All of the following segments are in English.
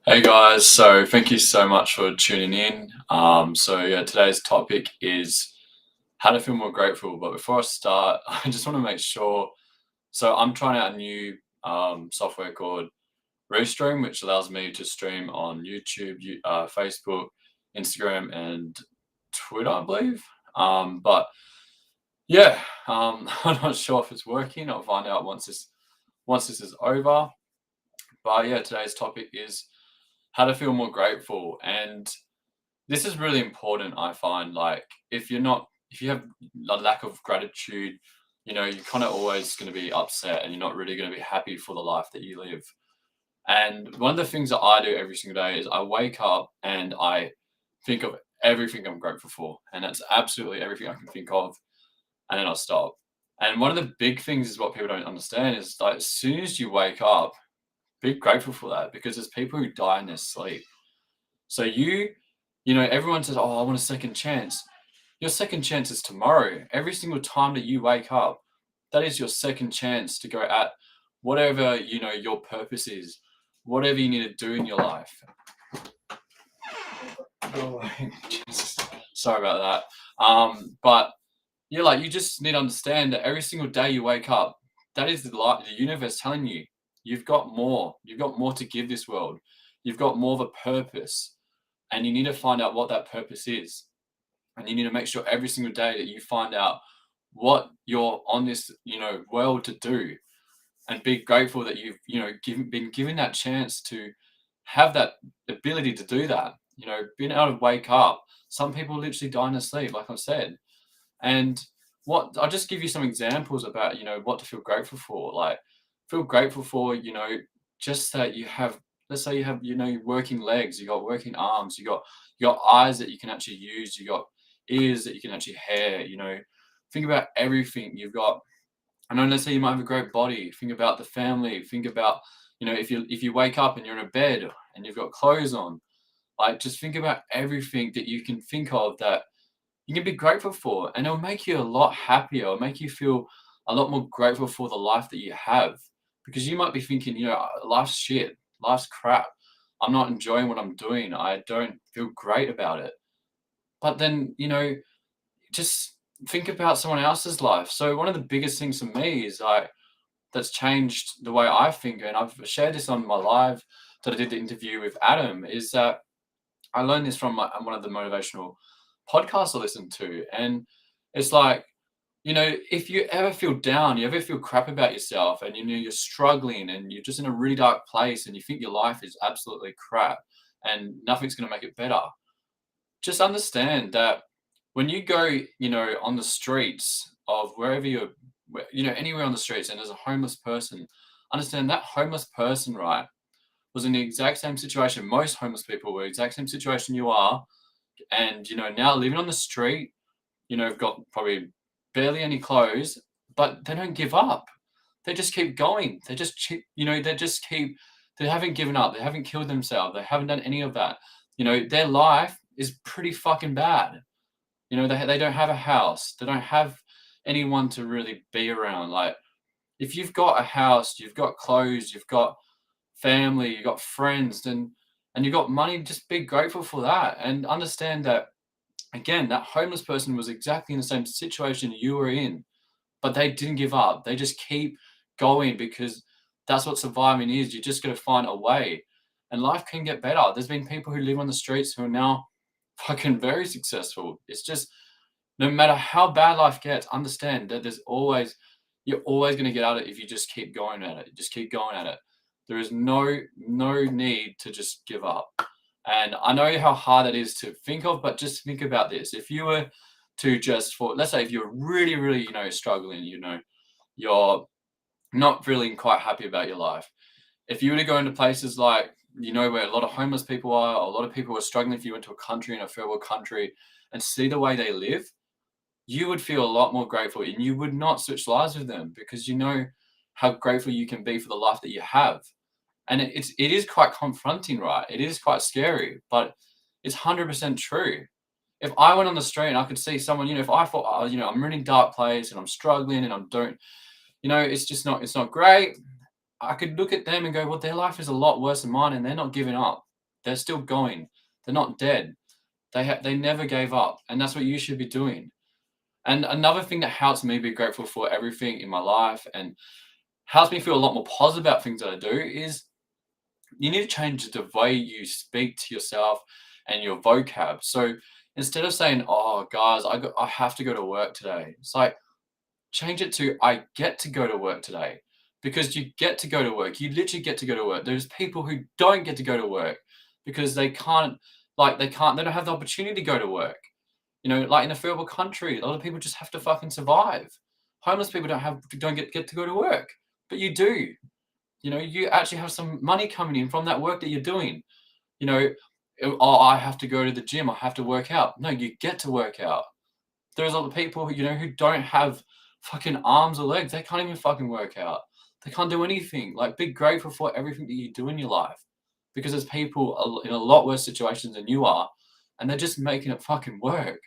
Hey guys, so thank you so much for tuning in. Today's topic is how to feel more grateful. But before I start, I just want to make sure. So I'm trying out a new software called Restream, which allows me to stream on YouTube, Facebook, Instagram, and Twitter, I believe. But yeah, I'm not sure if it's working. I'll find out once this is over. But yeah, today's topic is how to feel more grateful. And this is really important, I find. Like, if you have a lack of gratitude, you're kind of always going to be upset and you're not really going to be happy for the life that you live. And one of the things that I do every single day is I wake up and I think of everything I'm grateful for. And that's absolutely everything I can think of. And then I'll stop. And one of the big things is what people don't understand is, like, as soon as you wake up, be grateful for that, because there's people who die in their sleep. So everyone says, "Oh, I want a second chance." Your second chance is tomorrow. Every single time that you wake up, that is your second chance to go at whatever, your purpose is, whatever you need to do in your life. Oh, Jesus. Sorry about that. But you just need to understand that every single day you wake up, that is the universe telling you you've got more. You've got more to give this world. You've got more of a purpose, and you need to find out what that purpose is. And you need to make sure every single day that you find out what you're on this, world to do, and be grateful that you've, been given that chance to have that ability to do that. Being able to wake up. Some people literally die in their sleep, like I've said. And I'll just give you some examples about, what to feel grateful for. Like, feel grateful for, just that you have, let's say you have, working legs, you got working arms, you got eyes that you can actually use, you got ears that you can actually hear, think about everything you've got. I know, let's say you might have a great body. Think about the family. Think about, if you wake up and you're in a bed and you've got clothes on, like, just think about everything that you can think of that you can be grateful for, and it'll make you a lot happier. It'll make you feel a lot more grateful for the life that you have, because you might be thinking, life's shit, life's crap. I'm not enjoying what I'm doing. I don't feel great about it. But then, just think about someone else's life. So one of the biggest things for me is, like, that's changed the way I think, and I've shared this on my live that I did the interview with Adam, is that I learned this from one of the motivational podcasts I listen to. And it's like, if you ever feel down, you ever feel crap about yourself, and you're struggling and you're just in a really dark place and you think your life is absolutely crap and nothing's going to make it better, just understand that when you go, on the streets of wherever anywhere on the streets, and there's a homeless person, understand that homeless person, right, was in the exact same situation. Most homeless people were in the exact same situation you are, and now living on the street, got probably barely any clothes, but they don't give up. They just keep going. They haven't given up. They haven't killed themselves. They haven't done any of that. Their life is pretty fucking bad. They don't have a house. They don't have anyone to really be around. Like, if you've got a house, you've got clothes, you've got family, you've got friends, and you've got money, just be grateful for that, and understand that, again, that homeless person was exactly in the same situation you were in, but they didn't give up. They just keep going, because that's what surviving is. You just got to find a way, and life can get better. There's been people who live on the streets who are now fucking very successful. It's just, no matter how bad life gets, understand that you're always going to get at it if you just keep going at it. Just keep going at it. There is no need to just give up. And I know how hard it is to think of, but just think about this. If you were to let's say if you're really, really, struggling, you're not feeling quite happy about your life. If you were to go into places like, you know, where a lot of homeless people are, a lot of people are struggling. If you went to a country, in a third world country, and see the way they live, you would feel a lot more grateful, and you would not switch lives with them because you know how grateful you can be for the life that you have. And it is quite confronting, right? It is quite scary, but it's 100% true. If I went on the street and I could see someone, you know, if I thought, oh, you know, I'm in a really dark place and I'm struggling and I'm don't, you know, it's not great. I could look at them and go, well, their life is a lot worse than mine, and they're not giving up. They're still going. They're not dead. They never gave up, and that's what you should be doing. And another thing that helps me be grateful for everything in my life and helps me feel a lot more positive about things that I do is you need to change the way you speak to yourself and your vocab. So instead of saying, "Oh, guys, I have to go to work today," it's like change it to, "I get to go to work today," because you get to go to work. You literally get to go to work. There's people who don't get to go to work because they don't have the opportunity to go to work. You know, like in a third world country, a lot of people just have to fucking survive. Homeless people don't get to go to work, but you do. You know, you actually have some money coming in from that work that you're doing. You know, oh, I have to go to the gym. I have to work out. No, you get to work out. There's other people who, you know, who don't have fucking arms or legs. They can't even fucking work out. They can't do anything. Like, be grateful for everything that you do in your life, because there's people in a lot worse situations than you are, and they're just making it fucking work.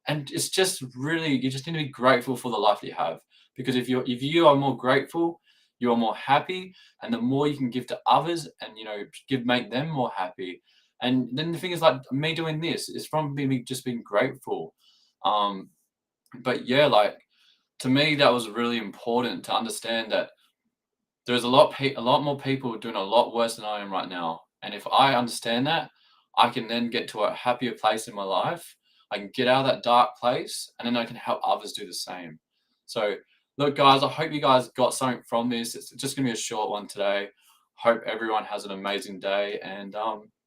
And it's just really, you just need to be grateful for the life that you have, because if you are more grateful, you are more happy, and the more you can give to others and, you know, make them more happy. And then the thing is, like me doing this is from being just being grateful. um but yeah, like, to me that was really important to understand that there's a lot more people doing a lot worse than I am right now. And if I understand that, I can then get to a happier place in my life. I can get out of that dark place, and then I can help others do the same. So, look, guys, I hope you guys got something from this. It's just gonna be a short one today. Hope everyone has an amazing day, and